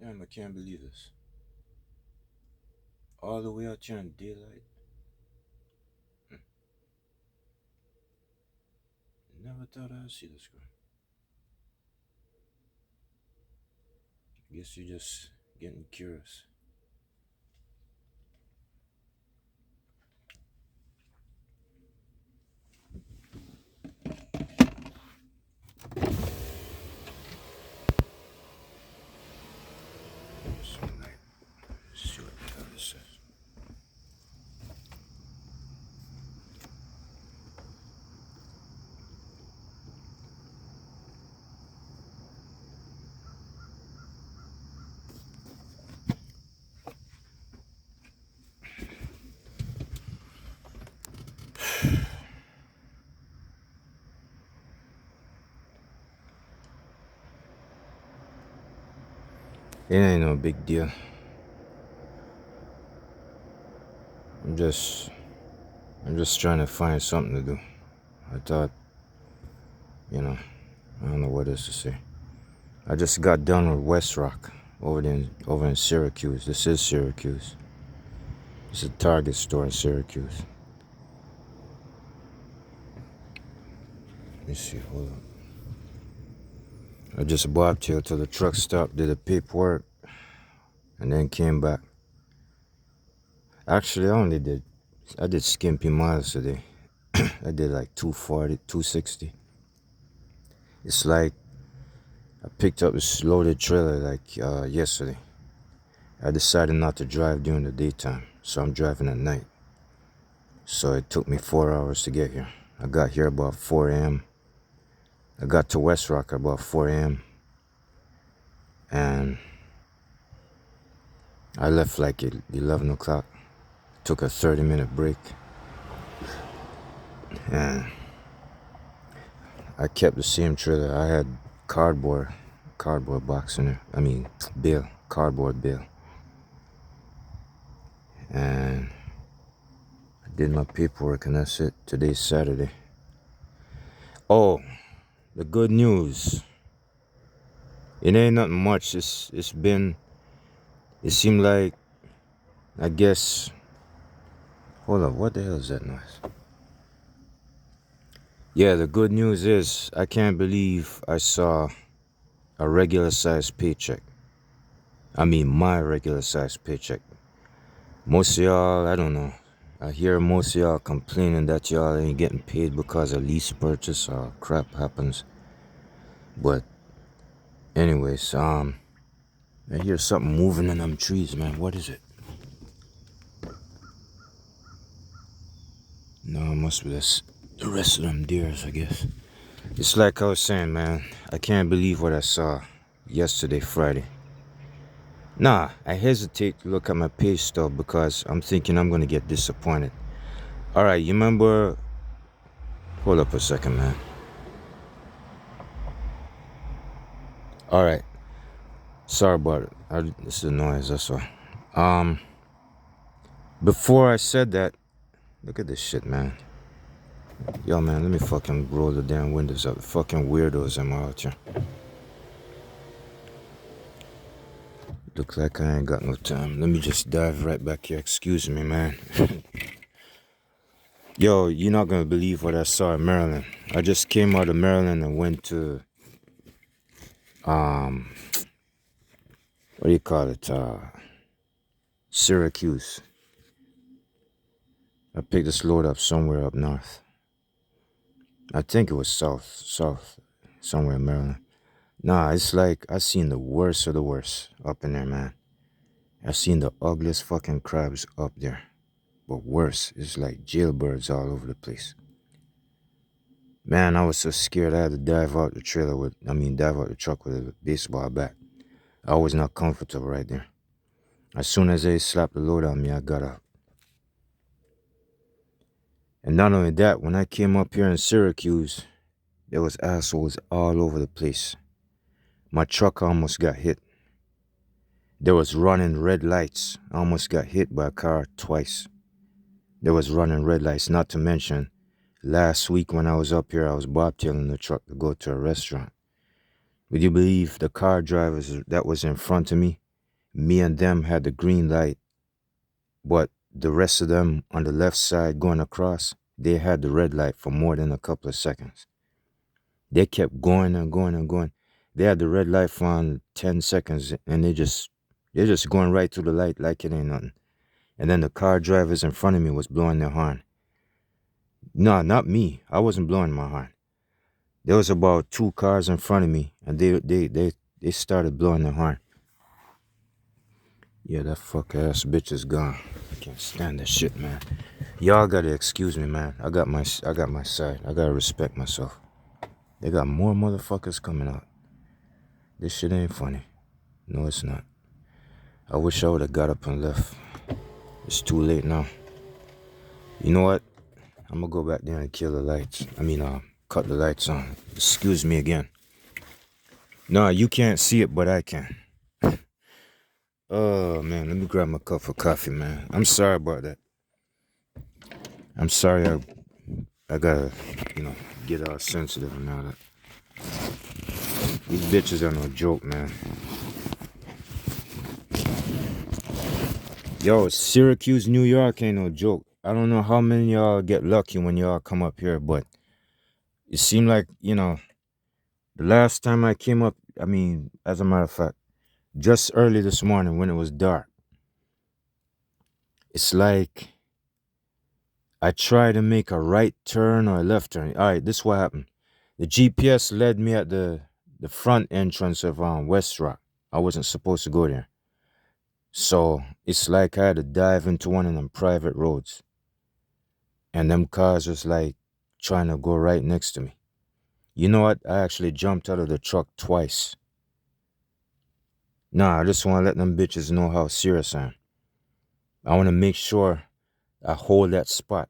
Damn, I can't believe this. All the way out here in daylight. Hmm. Never thought I'd see this girl. I guess you're just getting curious. So, like, see what the hell this says. It ain't no big deal. I'm just, I'm just trying to find something to do. I thought, you know, I don't know what else to say. I just got done with West Rock over in Syracuse. This is Syracuse. It's a Target store in Syracuse. Let me see, hold on. I just bobbed here till the truck stopped, did the paperwork, and then came back. Actually, I did skimpy miles today. I did like 240, 260. It's like I picked up this loaded trailer like yesterday. I decided not to drive during the daytime, so I'm driving at night. So it took me 4 hours to get here. I got here about 4 a.m. I got to West Rock about 4 a.m. and I left like at 11 o'clock. Took a 30-minute break. And I kept the same trailer. I had cardboard box in there. I mean, cardboard bale. And I did my paperwork and that's it. Today's Saturday. Oh, the good news. It ain't nothing much. It seemed like, I guess, hold up, what the hell is that noise? Yeah, the good news is I can't believe I saw a regular sized paycheck. I mean, my regular sized paycheck. Most of y'all, I don't know. I hear most of y'all complaining that y'all ain't getting paid because of lease purchase or crap happens. But anyways, I hear something moving in them trees, man. What is it? No, it must be the rest of them deers, I guess. It's like I was saying, man. I can't believe what I saw yesterday, Friday. Nah, I hesitate to look at my pay stub because I'm thinking I'm gonna get disappointed. Alright, you remember? Hold up a second, man. Alright. Sorry about it. This is a noise, that's all. Before I said that, look at this shit, man. Yo, man, let me fucking roll the damn windows up. The fucking weirdos am out here. Looks like I ain't got no time. Let me just dive right back here. Excuse me, man. Yo, you're not gonna believe what I saw in Maryland. I just came out of Maryland and went to, what do you call it? Syracuse. I picked this load up somewhere up north. I think it was south, somewhere in Maryland. Nah, it's like I seen the worst of the worst up in there, man. I seen the ugliest fucking crabs up there. But worse, it's like jailbirds all over the place. Man, I was so scared I had to dive out the truck with a baseball bat. I was not comfortable right there. As soon as they slapped the load on me, I got up. And not only that, when I came up here in Syracuse, there was assholes all over the place. My truck almost got hit. There was running red lights. I almost got hit by a car twice. There was running red lights, not to mention, last week when I was up here, I was bobtailing the truck to go to a restaurant. Would you believe the car drivers that was in front of me Me and them had the green light, but the rest of them on the left side going across, they had the red light for more than a couple of seconds. They kept going and going and going. They had the red light for 10 seconds and they're just going right through the light like it ain't nothing. And then the car drivers in front of me was blowing their horn. No, not me. I wasn't blowing my horn. There was about 2 cars in front of me and they started blowing their horn. Yeah, that fuck ass bitch is gone. I can't stand that shit, man. Y'all gotta excuse me, man. I got my side. I gotta respect myself. They got more motherfuckers coming out. This shit ain't funny. No, it's not. I wish I would have got up and left. It's too late now. You know what? I'm gonna go back there and kill the lights. Cut the lights on. Excuse me again. No, you can't see it, but I can. Oh, man, let me grab my cup of coffee, man. I'm sorry about that. I'm sorry I gotta, get all sensitive and all that. These bitches are no joke, man. Yo, Syracuse, New York ain't no joke. I don't know how many of y'all get lucky when y'all come up here, but it seemed like, the last time I came up, as a matter of fact, just early this morning when it was dark, it's like I tried to make a right turn or a left turn. All right, this is what happened. The GPS led me at the front entrance of West Rock. I wasn't supposed to go there. So it's like I had to dive into one of them private roads. And them cars was like trying to go right next to me. You know what? I actually jumped out of the truck twice. Nah, I just want to let them bitches know how serious I am. I want to make sure I hold that spot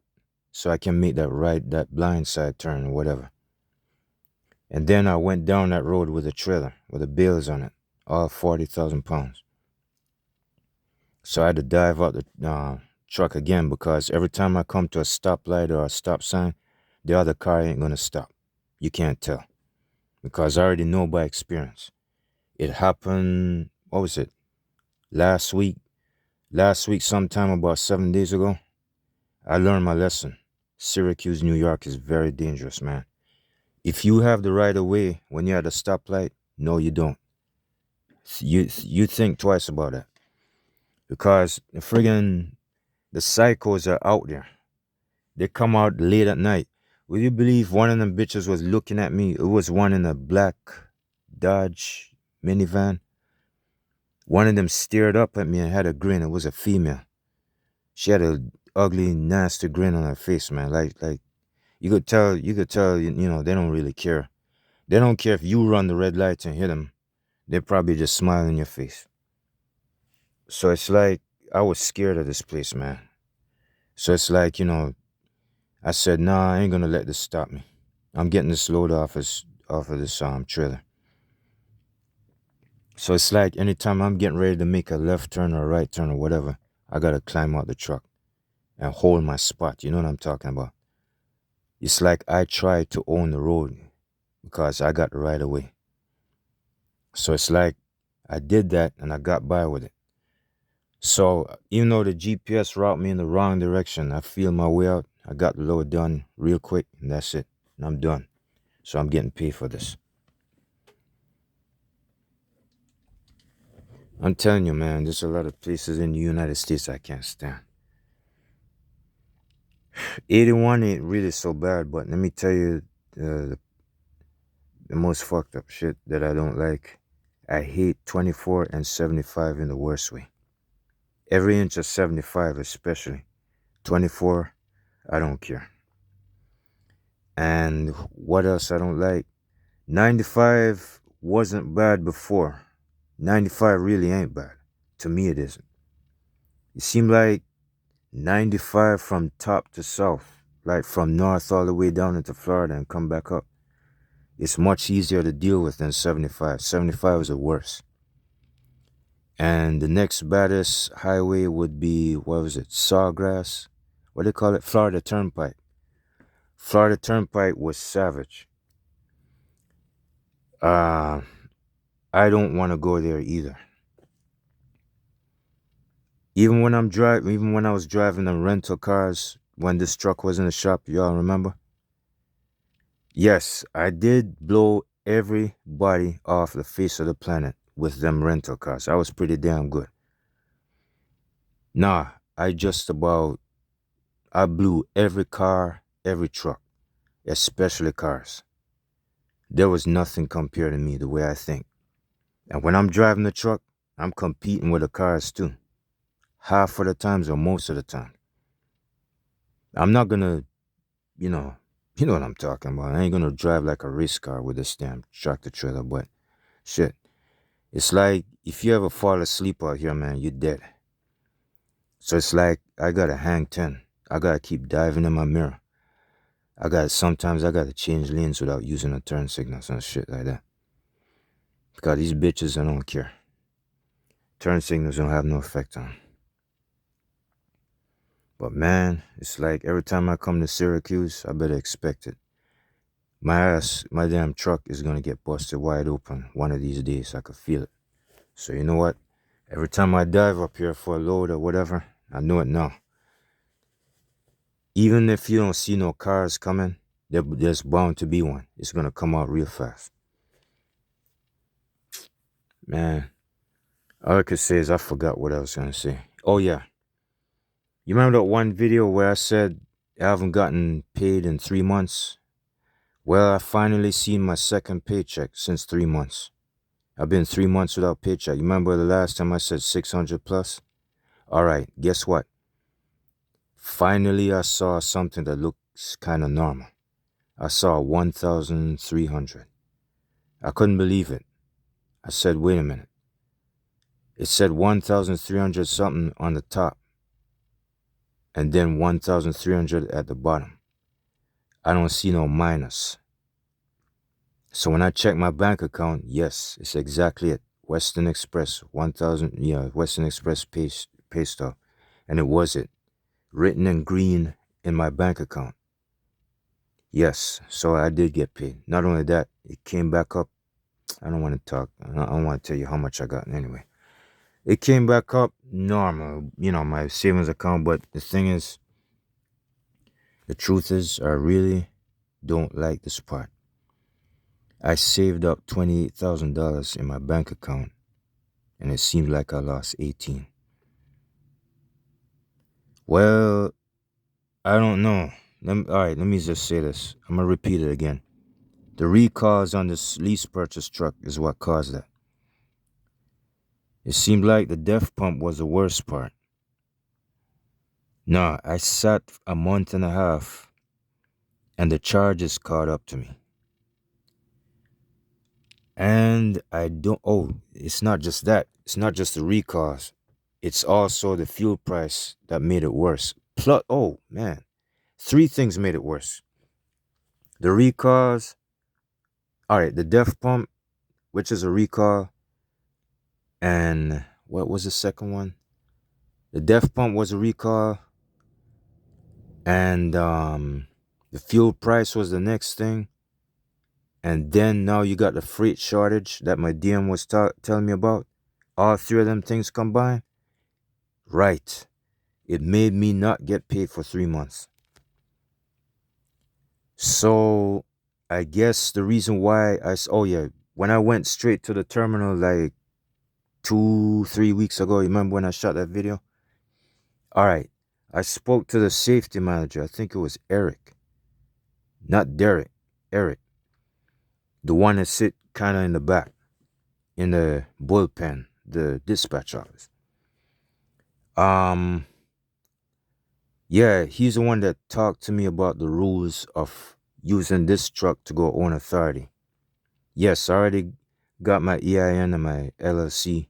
so I can make that blind side turn or whatever. And then I went down that road with a trailer with the bales on it, all 40,000 pounds. So I had to dive out the truck again because every time I come to a stoplight or a stop sign, the other car ain't going to stop. You can't tell because I already know by experience. It happened, what was it, last week? Last week, sometime about 7 days ago, I learned my lesson. Syracuse, New York is very dangerous, man. If you have the right of way when you're at a stoplight, no, you don't. You think twice about it because the psychos are out there. They come out late at night. Will you believe one of them bitches was looking at me? It was one in a black Dodge minivan. One of them stared up at me and had a grin. It was a female. She had a ugly, nasty grin on her face, man. Like you could tell, they don't really care. They don't care if you run the red lights and hit them. They probably just smile in your face. So it's like I was scared of this place, man. So it's like, I said, nah, I ain't gonna let this stop me. I'm getting this load off of this trailer. So it's like anytime I'm getting ready to make a left turn or a right turn or whatever, I gotta climb out the truck and hold my spot. You know what I'm talking about? It's like I try to own the road because I got the right of way. So it's like I did that and I got by with it. So even though the GPS route me in the wrong direction, I feel my way out. I got the load done real quick and that's it. And I'm done. So I'm getting paid for this. I'm telling you, man, there's a lot of places in the United States I can't stand. 81 ain't really so bad, but let me tell you the most fucked up shit that I don't like. I hate 24 and 75 in the worst way. Every inch of 75 especially. 24, I don't care. And what else I don't like? 95 wasn't bad before. 95 really ain't bad. To me it isn't. It seemed like 95 from top to south, like from north all the way down into Florida and come back up. It's much easier to deal with than 75. 75 is the worst. And the next baddest highway would be, what was it, Sawgrass? What do they call it? Florida Turnpike. Florida Turnpike was savage. I don't want to go there either. Even when I was driving the rental cars, when this truck was in the shop, y'all remember? Yes, I did blow everybody off the face of the planet with them rental cars. I was pretty damn good. Nah, I blew every car, every truck, especially cars. There was nothing compared to me the way I think. And when I'm driving the truck, I'm competing with the cars too. Half of the times or most of the time. I'm not gonna, you know, you know what I'm talking about. I ain't gonna drive like a race car with this damn tractor trailer, but shit. It's like if you ever fall asleep out here, man, you're dead. So it's like I gotta hang 10. I gotta keep diving in my mirror. Sometimes I gotta change lanes without using a turn signals and shit like that. Because these bitches, I don't care. Turn signals don't have no effect on 'em. But man, it's like every time I come to Syracuse, I better expect it. My damn truck is gonna get busted wide open one of these days. I could feel it. So you know what? Every time I dive up here for a load or whatever, I know it now. Even if you don't see no cars coming, there's bound to be one. It's gonna come out real fast. Man, all I could say is I forgot what I was gonna say. Oh yeah. You remember that one video where I said I haven't gotten paid in 3 months? Well, I finally seen my second paycheck since 3 months. I've been 3 months without paycheck. You remember the last time I said 600 plus? All right, guess what? Finally, I saw something that looks kind of normal. I saw 1,300. I couldn't believe it. I said, wait a minute. It said 1,300 something on the top and then 1,300 at the bottom. I don't see no minus. So when I check my bank account, yes, it's exactly it. Western Express, 1,000, yeah, Western Express pay stub. And it was it. Written in green in my bank account. Yes, so I did get paid. Not only that, it came back up. I don't want to talk. I don't want to tell you how much I got anyway. It came back up normal, my savings account. But the thing is, the truth is, I really don't like this part. I saved up $28,000 in my bank account, and it seemed like I lost 18. Well, I don't know. All right, let me just say this. I'm going to repeat it again. The recalls on this lease purchase truck is what caused that. It seemed like the def pump was the worst part. Nah, I sat a month and a half, and the charges caught up to me. And it's not just that. It's not just the recalls. It's also the fuel price that made it worse. Plus, oh man, 3 things made it worse. The recalls, all right, the def pump, which is a recall, and what was the second one? The def pump was a recall, and the fuel price was the next thing. And then now you got the freight shortage that my DM was telling me about. All 3 of them things combined. Right. It made me not get paid for 3 months. So I guess the reason why when I went straight to the terminal like 2-3 weeks ago, you remember when I shot that video? All right. I spoke to the safety manager. I think it was Eric. Not Derek. Eric. The one that sit kind of in the back. In the bullpen. The dispatch office. Yeah, he's the one that talked to me about the rules of using this truck to go own authority. Yes, I already got my EIN and my LLC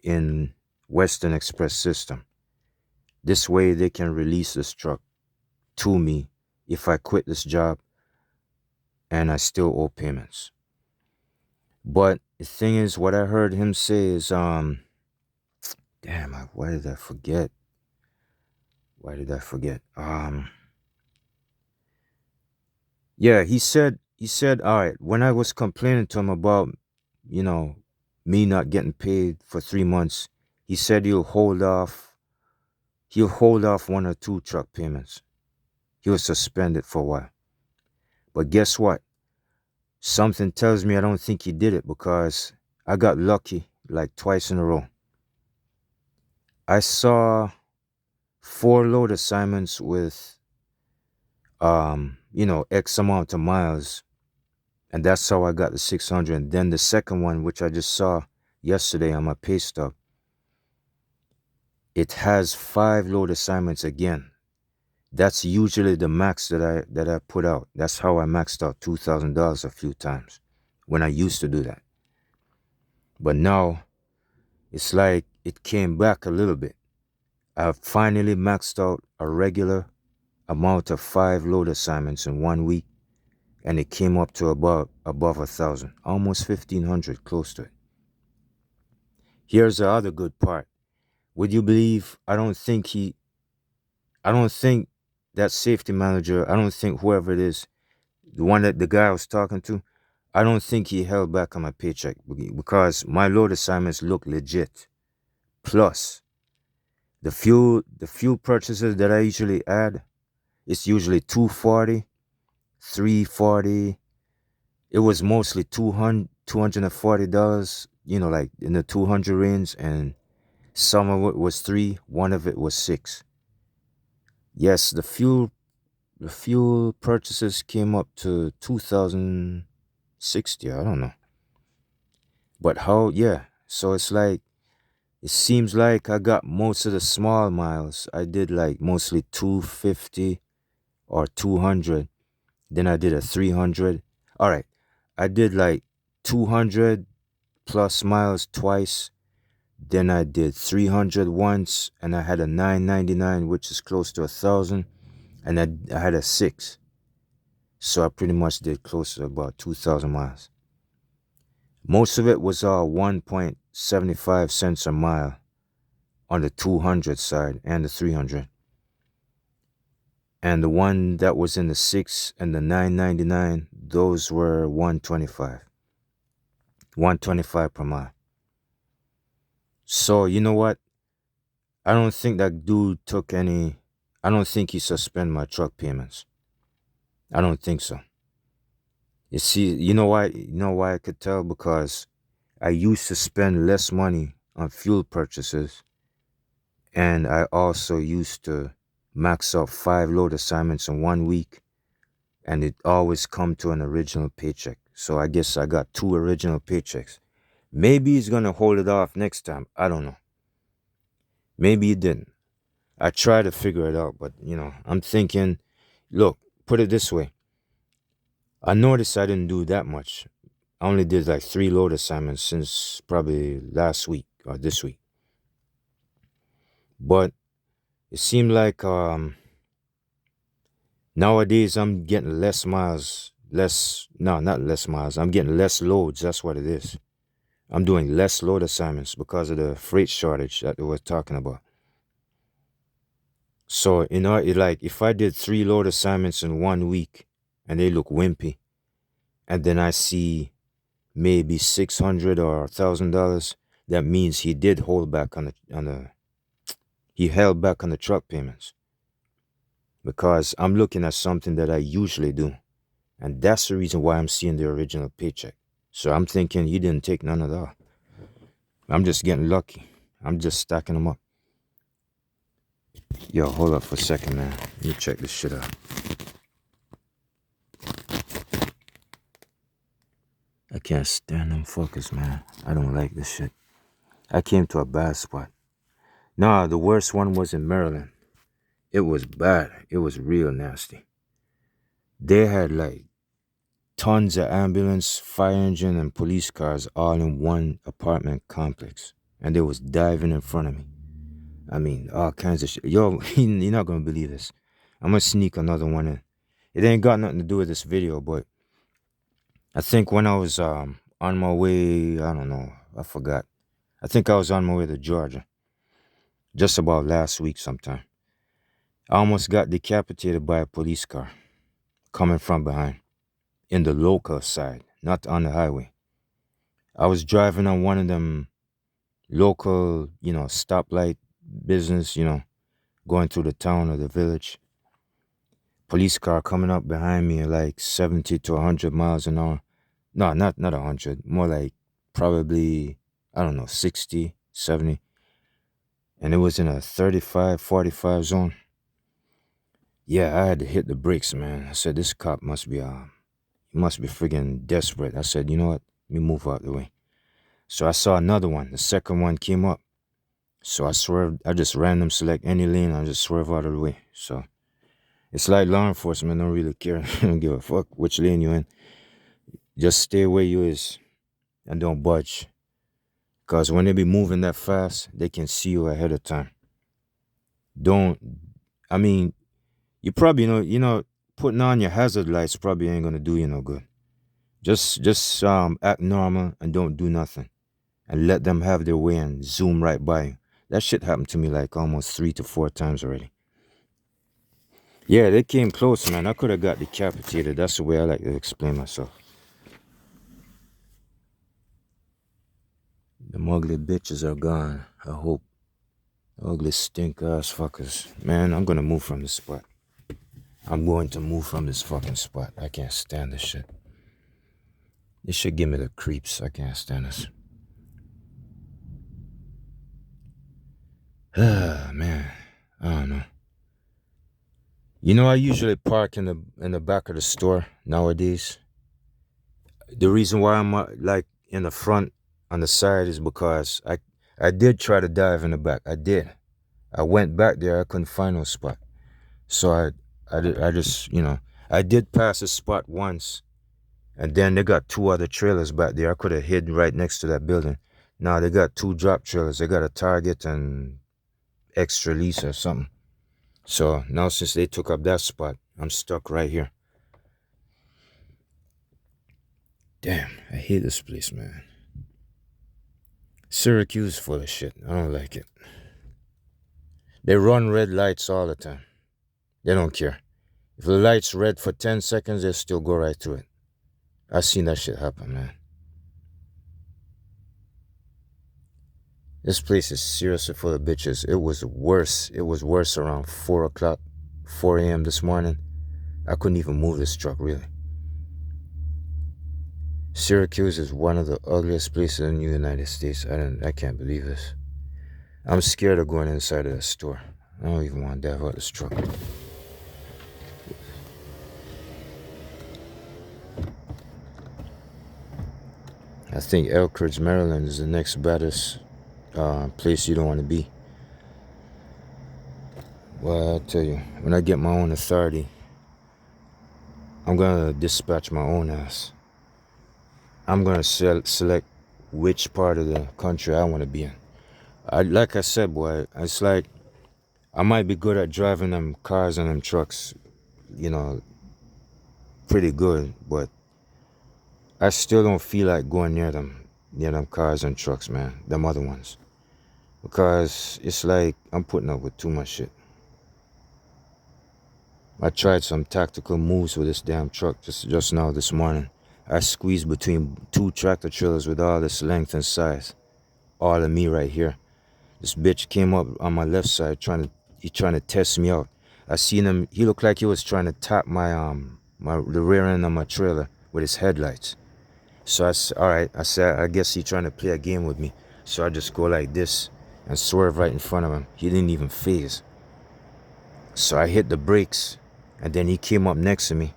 in Western Express system. This way they can release this truck to me if I quit this job and I still owe payments. But the thing is, what I heard him say is, why did I forget? Yeah, he said, all right, when I was complaining to him about, me not getting paid for 3 months, he said he'll hold off he'll hold off one or two truck payments. He'll suspend it for a while. But guess what? Something tells me I don't think he did it because I got lucky like twice in a row. I saw 4 load assignments with X amount of miles, and that's how I got the 600. And then the second one, which I just saw yesterday on my pay stub, it has 5 load assignments again. That's usually the max that I put out. That's how I maxed out $2,000 a few times when I used to do that. But now it's like it came back a little bit. I've finally maxed out a regular amount of 5 load assignments in 1 week, and it came up to above 1,000, almost 1,500, close to it. Here's the other good part. Would you believe I don't think that safety manager, I don't think whoever it is, the guy I was talking to, I don't think he held back on my paycheck because my load assignments look legit. Plus, the fuel purchases that I usually add, it's usually $240, $340. It was mostly $240, like in the 200 range, and some of it was $3, one of it was $6. Yes, the fuel purchases came up to 2,060. I don't know. But so it's like, it seems like I got most of the small miles. I did like mostly 250 or 200. Then I did a 300. All right. I did like 200 plus miles twice. Then I did 300 once, and I had a 999, which is close to 1,000, and I had a 6. So I pretty much did close to about 2,000 miles. Most of it was 1.75 cents a mile on the 200 side and the 300. And the one that was in the 6 and the 999, those were 125. 125 per mile. So you know what? I don't think that dude I don't think he suspended my truck payments. I don't think so. You see, you know why? You know why I could tell? Because I used to spend less money on fuel purchases, and I also used to max out 5 load assignments in 1 week, and it always come to an original paycheck. So I guess I got 2 original paychecks. Maybe he's gonna hold it off next time. I don't know. Maybe he didn't. I try to figure it out, but I'm thinking, look, put it this way. I noticed I didn't do that much. I only did like 3 load assignments since probably last week or this week. But it seemed like nowadays I'm getting less miles, not less miles. I'm getting less loads. That's what it is. I'm doing less load assignments because of the freight shortage that we were talking about. So, like if I did 3 load assignments in 1 week and they look wimpy, and then I see maybe $600 or $1,000, that means he did hold back he held back on the truck payments. Because I'm looking at something that I usually do. And that's the reason why I'm seeing the original paycheck. So I'm thinking he didn't take none of that. I'm just getting lucky. I'm just stacking them up. Yo, hold up for a second, man. Let me check this shit out. I can't stand them fuckers, man. I don't like this shit. I came to a bad spot. Nah, the worst one was in Maryland. It was bad. It was real nasty. They had like tons of ambulance, fire engine, and police cars all in one apartment complex. And they was diving in front of me. I mean, all kinds of shit. Yo, you're not gonna believe this. I'm gonna sneak another one in. It ain't got nothing to do with this video, but I think when I was on my way, I don't know, I forgot. I think I was on my way to Georgia. Just about last week sometime. I almost got decapitated by a police car coming from behind. In the local side, not on the highway. I was driving on one of them local, stoplight business, going through the town or the village. Police car coming up behind me at like 70 to 100 miles an hour. No, not 100. More like probably, I don't know, 60, 70. And it was in a 35, 45 zone. Yeah, I had to hit the brakes, man. I said, this cop must be friggin' desperate. I said, you know what? Let me move out the way. So I saw another one. The second one came up. So I swerved. I just random select any lane. I just swerve out of the way. So it's like law enforcement don't really care. Don't give a fuck which lane you in. Just stay where you is and don't budge. Because when they be moving that fast, they can see you ahead of time. Don't, I mean, you probably putting on your hazard lights probably ain't gonna do you no good. Just act normal and don't do nothing. And let them have their way and zoom right by you. That shit happened to me like almost 3 to 4 times already. Yeah, they came close, man. I could have got decapitated. That's the way I like to explain myself. The ugly bitches are gone. I hope. Ugly stink ass fuckers. Man, I'm gonna move from this spot. I'm going to move from this fucking spot. I can't stand this shit. This shit give me the creeps. I can't stand this. Ah, man. I don't know. You know, I usually park in the back of the store nowadays. The reason why I'm like in the front on the side is because I did try to dive in the back. I did. I went back there. I couldn't find no spot. So I just, I did pass a spot once. And then they got 2 other trailers back there. I could have hid right next to that building. Now they got 2 drop trailers. They got a Target and Extra Lease or something. So now since they took up that spot, I'm stuck right here. Damn, I hate this place, man. Syracuse full of shit. I don't like it. They run red lights all the time. They don't care. If the light's red for 10 seconds, they'll still go right through it. I've seen that shit happen, man. This place is seriously full of bitches. It was worse. It was worse around 4 o'clock, 4 a.m. this morning. I couldn't even move this truck, really. Syracuse is one of the ugliest places in the United States. I can't believe this. I'm scared of going inside of the store. I don't even want to dive out this truck. I think Elkridge, Maryland is the next baddest place you don't want to be. Well, I'll tell you, when I get my own authority, I'm going to dispatch my own ass. I'm going to select which part of the country I want to be in. Like I said, boy, it's like I might be good at driving them cars and them trucks, pretty good, but I still don't feel like going near them cars and trucks, man, them other ones. Because it's like I'm putting up with too much shit. I tried some tactical moves with this damn truck just now this morning. I squeezed between 2 tractor trailers with all this length and size. All of me right here. This bitch came up on my left side trying to test me out. I seen him. He looked like he was trying to tap the rear end of my trailer with his headlights. So I said, all right. I said, I guess he's trying to play a game with me. So I just go like this and swerve right in front of him. He didn't even phase. So I hit the brakes, and then he came up next to me.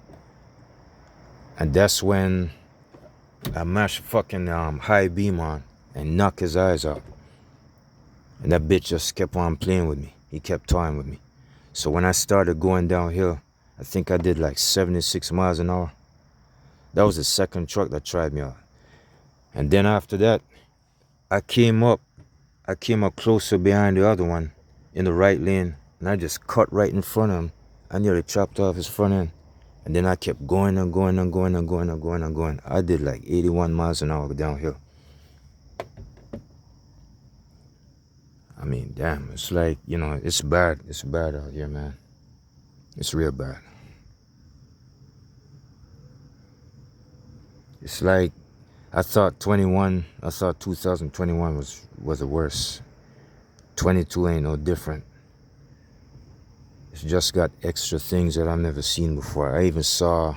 And that's when I mashed fucking high beam on and knocked his eyes out. And that bitch just kept on playing with me. He kept toying with me. So when I started going downhill, I think I did like 76 miles an hour. That was the second truck that tried me out. And then after that, I came up closer behind the other one in the right lane, and I just cut right in front of him. I nearly chopped off his front end. And then I kept going and going and going and going and going and going. I did like 81 miles an hour downhill. I mean, damn, it's like, it's bad. It's bad out here, man. It's real bad. It's like, I thought 2021 was the worst. 22 ain't no different. It's just got extra things that I've never seen before. I even saw,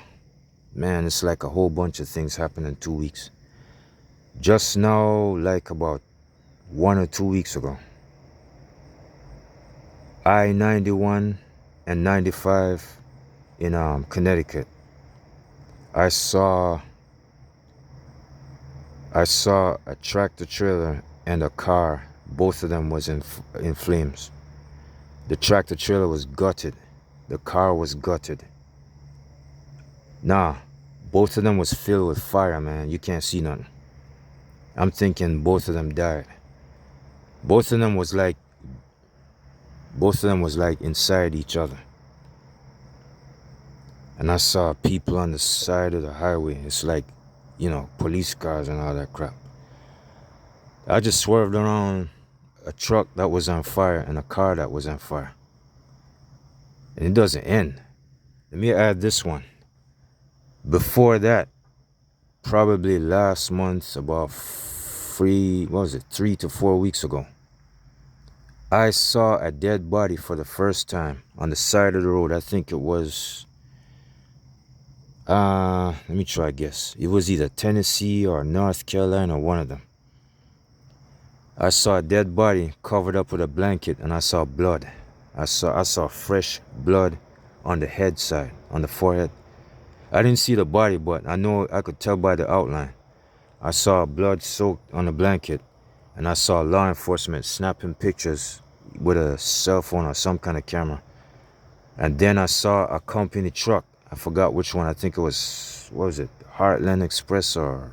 man, it's like a whole bunch of things happened in 2 weeks. Just now, like about 1 or 2 weeks ago, I-91 and 95 in Connecticut. I saw a tractor trailer and a car. Both of them was in flames. The tractor trailer was gutted. The car was gutted. Nah, both of them was filled with fire, man. You can't see nothing. I'm thinking both of them died. Both of them was like inside each other. And I saw people on the side of the highway. It's like, police cars and all that crap. I just swerved around a truck that was on fire and a car that was on fire. And it doesn't end. Let me add this one. Before that, probably last month, about 3 to 4 weeks ago, I saw a dead body for the first time on the side of the road. I think it was, let me try to guess. It was either Tennessee or North Carolina, one of them. I saw a dead body covered up with a blanket, and I saw blood. I saw fresh blood on the head side, on the forehead. I didn't see the body, but I know I could tell by the outline. I saw blood soaked on the blanket, and I saw law enforcement snapping pictures with a cell phone or some kind of camera. And then I saw a company truck. I forgot which one. I think it was, what was it? Heartland Express or,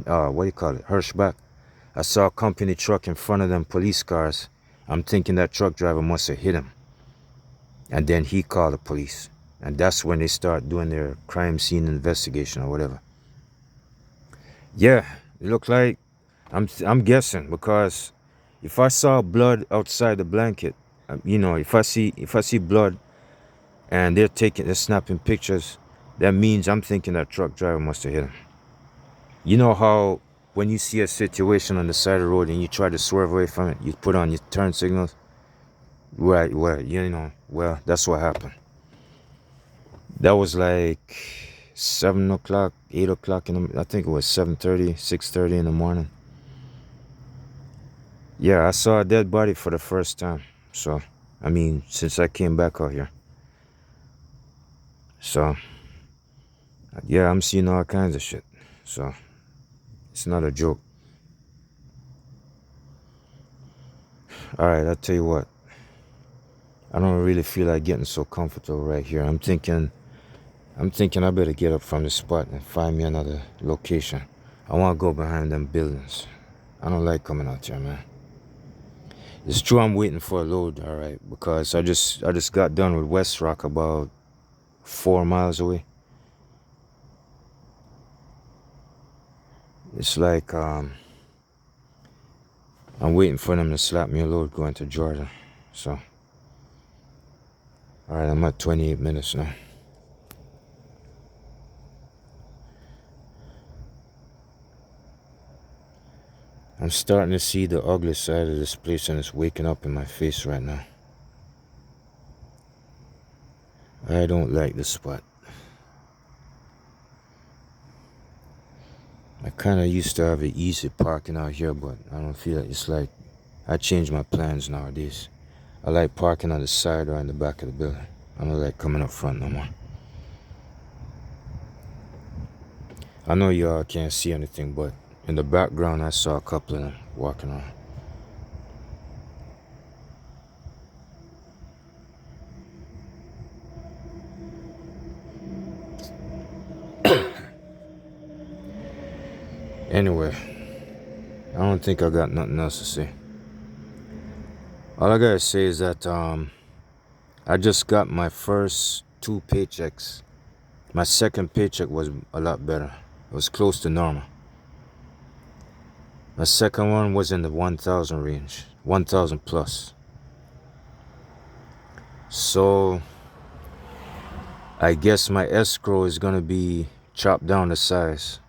what do you call it? Hirschbach. I saw a company truck in front of them police cars. I'm thinking that truck driver must have hit him. And then he called the police. And that's when they start doing their crime scene investigation or whatever. Yeah, it looked like, I'm guessing, because if I saw blood outside the blanket, if I see blood and they're snapping pictures, that means I'm thinking that truck driver must have hit him. You know how when you see a situation on the side of the road and you try to swerve away from it, you put on your turn signals? Right, well, that's what happened. That was like 7 o'clock, 8 o'clock I think it was 7:30, 6:30 in the morning. Yeah, I saw a dead body for the first time. So, since I came back out here. So, yeah, I'm seeing all kinds of shit. So, it's not a joke. Alright, I'll tell you what. I don't really feel like getting so comfortable right here. I'm thinking I better get up from this spot and find me another location. I want to go behind them buildings. I don't like coming out here, man. It's true I'm waiting for a load, alright, because I just got done with West Rock about 4 miles away. It's like I'm waiting for them to slap me a load going to Georgia. So, alright, I'm at 28 minutes now. I'm starting to see the ugly side of this place, and it's waking up in my face right now. I don't like this spot. I kind of used to have an easy parking out here, but I don't feel it. It's like I changed my plans nowadays. I like parking on the side or in the back of the building. I don't like coming up front no more. I know y'all can't see anything, but in the background I saw a couple of them walking around. Anyway, I don't think I got nothing else to say. All I gotta say is that I just got my first 2 paychecks. My second paycheck was a lot better. It was close to normal. My second one was in the 1,000 range, 1,000 plus. So I guess my escrow is gonna be chopped down to size.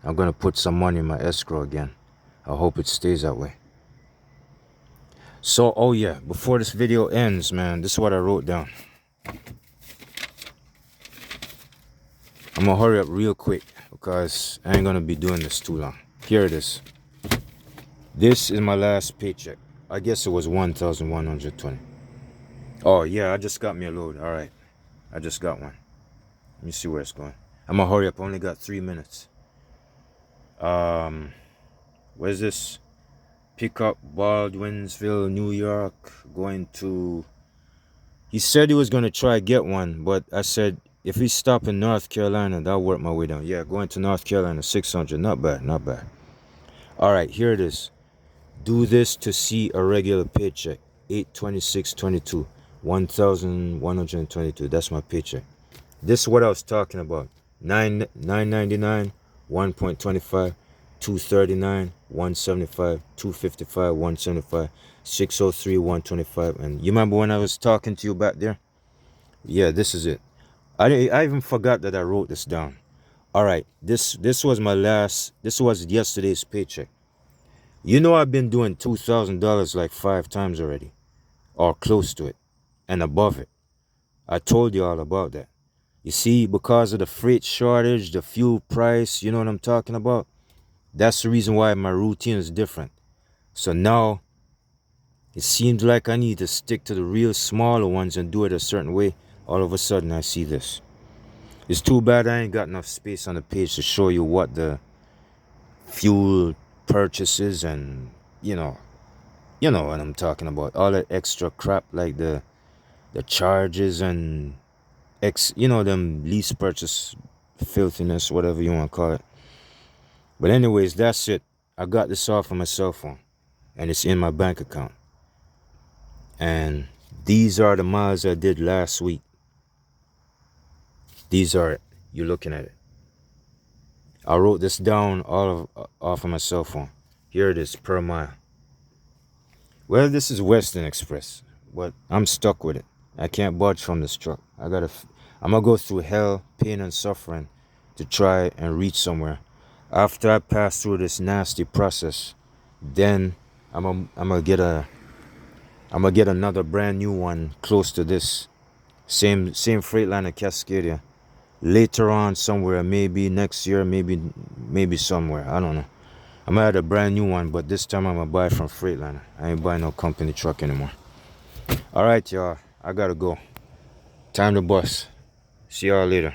I'm gonna put some money in my escrow again. I hope it stays that way. So, oh yeah, before this video ends, man, this is what I wrote down. I'm gonna hurry up real quick because I ain't gonna be doing this too long. Here it is. This is my last paycheck. I guess it was 1,120. Oh yeah, I just got me a load. All right, I just got one. Let me see where it's going. I'm gonna hurry up. I only got 3 minutes. Where's this? Pick up Baldwinsville, New York. Going to. He said he was gonna try get one, but I said if we stop in North Carolina, that'll work my way down. Yeah, going to North Carolina, 600. Not bad, not bad. All right, here it is. Do this to see a regular paycheck. 826.22, 1,122. That's my paycheck. This is what I was talking about. 999, 1.25, 239, 175, 255, 175, 603, 125. And you remember when I was talking to you back there? Yeah, this is it. I even forgot that I wrote this down. All right, this was my last. This was yesterday's paycheck. You know I've been doing $2,000 like 5 times already, or close to it, and above it. I told you all about that. You see, because of the freight shortage, the fuel price, you know what I'm talking about? That's the reason why my routine is different. So now, it seems like I need to stick to the real smaller ones and do it a certain way. All of a sudden, I see this. It's too bad I ain't got enough space on the page to show you what the fuel purchases and, you know what I'm talking about. All that extra crap like the charges and them lease purchase filthiness, whatever you want to call it. But anyways, that's it. I got this off of my cell phone and it's in my bank account. And these are the miles I did last week. These are it. You're looking at it. I wrote this down off of my cell phone. Here it is per mile. Well, this is Western Express, but I'm stuck with it. I can't budge from this truck. I'm gonna go through hell, pain, and suffering to try and reach somewhere. After I pass through this nasty process, then I'm gonna get another brand new one close to this same Freightliner Cascadia. Later on, somewhere, maybe next year, maybe somewhere. I don't know. I'm gonna have a brand new one, but this time I'm gonna buy from Freightliner. I ain't buying no company truck anymore. All right, y'all. I gotta go. Time to bust. See y'all later.